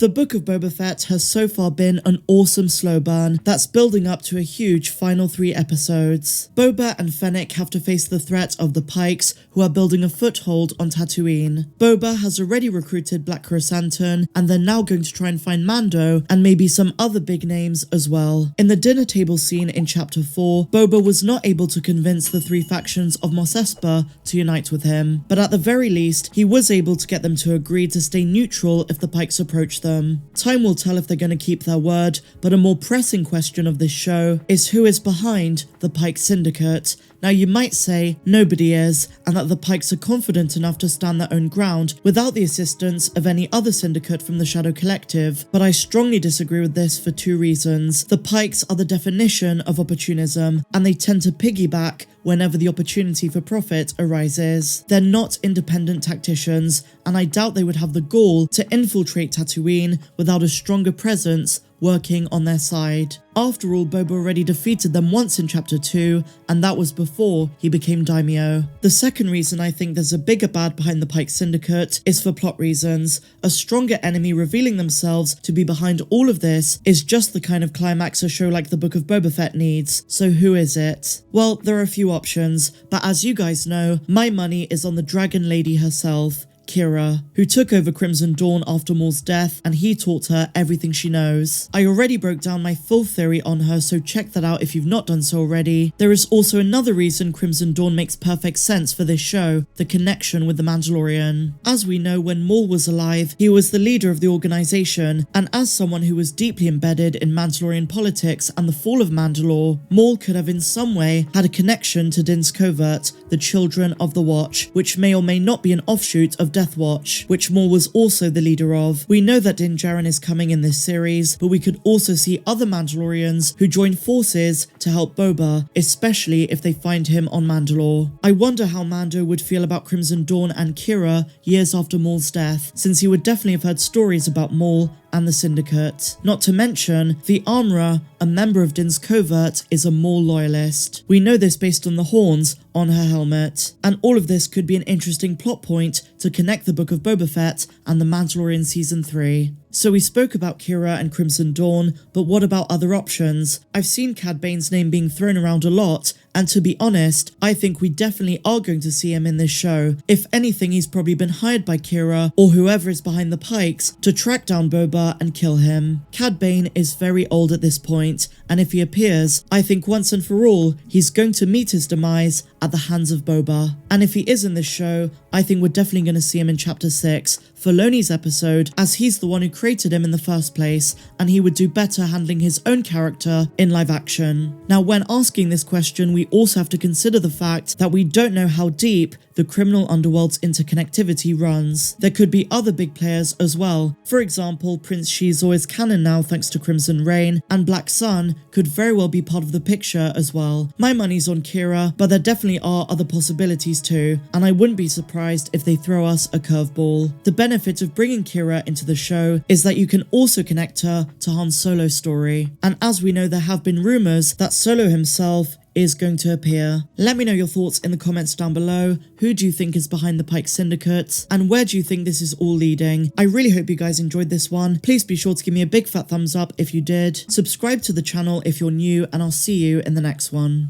The Book of Boba Fett has so far been an awesome slow burn that's building up to a huge final 3 episodes. Boba and Fennec have to face the threat of the Pykes, who are building a foothold on Tatooine. Boba has already recruited Black Krrsantan, and they're now going to try and find Mando and maybe some other big names as well. In the dinner table scene in Chapter 4, Boba was not able to convince the 3 factions of Mos Espa to unite with him, but at the very least, he was able to get them to agree to stay neutral if the Pykes approach them. Time will tell if they're going to keep their word, but a more pressing question of this show is who is behind the Pyke Syndicate. Now you might say nobody is, and that the Pykes are confident enough to stand their own ground without the assistance of any other syndicate from the Shadow Collective, but I strongly disagree with this for 2 reasons. The Pykes are the definition of opportunism, and they tend to piggyback whenever the opportunity for profit arises. They're not independent tacticians, and I doubt they would have the gall to infiltrate Tatooine without a stronger presence working on their side. After all, Boba already defeated them once in Chapter 2, and that was before he became Daimyo. The second reason I think there's a bigger bad behind the Pyke Syndicate is for plot reasons. A stronger enemy revealing themselves to be behind all of this is just the kind of climax a show like the Book of Boba Fett needs. So who is it? Well, there are a few options, but as you guys know, my money is on the Dragon Lady herself, Qi'ra, who took over Crimson Dawn after Maul's death, and he taught her everything she knows. I already broke down my full theory on her, so check that out if you've not done so already. There is also another reason Crimson Dawn makes perfect sense for this show, the connection with the Mandalorian. As we know, when Maul was alive, he was the leader of the organization, and as someone who was deeply embedded in Mandalorian politics and the fall of Mandalore, Maul could have in some way had a connection to Din's covert, the Children of the Watch, which may or may not be an offshoot of Death Watch, which Maul was also the leader of. We know that Din Djarin is coming in this series, but we could also see other Mandalorians who join forces to help Boba, especially if they find him on Mandalore. I wonder how Mando would feel about Crimson Dawn and Qi'ra years after Maul's death, since he would definitely have heard stories about Maul and the Syndicate. Not to mention, the Armorer, a member of Din's covert, is a Maul loyalist. We know this based on the horns on her helmet, and all of this could be an interesting plot point to connect the Book of Boba Fett and the Mandalorian Season 3. So we spoke about Qi'ra and Crimson Dawn, but what about other options? I've seen Cad Bane's name being thrown around a lot, and to be honest, I think we definitely are going to see him in this show. If anything, he's probably been hired by Qi'ra, or whoever is behind the Pykes, to track down Boba and kill him. Cad Bane is very old at this point, and if he appears, I think once and for all, he's going to meet his demise at the hands of Boba. And if he is in this show, I think we're definitely going to see him in Chapter 6, Filoni's episode, as he's the one who created him in the first place, and he would do better handling his own character in live action. Now, when asking this question, we also have to consider the fact that we don't know how deep the criminal underworld's interconnectivity runs. There could be other big players as well. For example, Prince Shizor is canon now thanks to Crimson Reign, and Black Sun could very well be part of the picture as well. My money's on Qi'ra, but there definitely are other possibilities too, and I wouldn't be surprised if they throw us a curveball. The benefit of bringing Qi'ra into the show is that you can also connect her to Han Solo's story, and as we know, there have been rumours that Solo himself is going to appear. Let me know your thoughts in the comments down below. Who do you think is behind the Pyke Syndicate? And where do you think this is all leading? I really hope you guys enjoyed this one. Please be sure to give me a big fat thumbs up if you did. Subscribe to the channel if you're new, and I'll see you in the next one.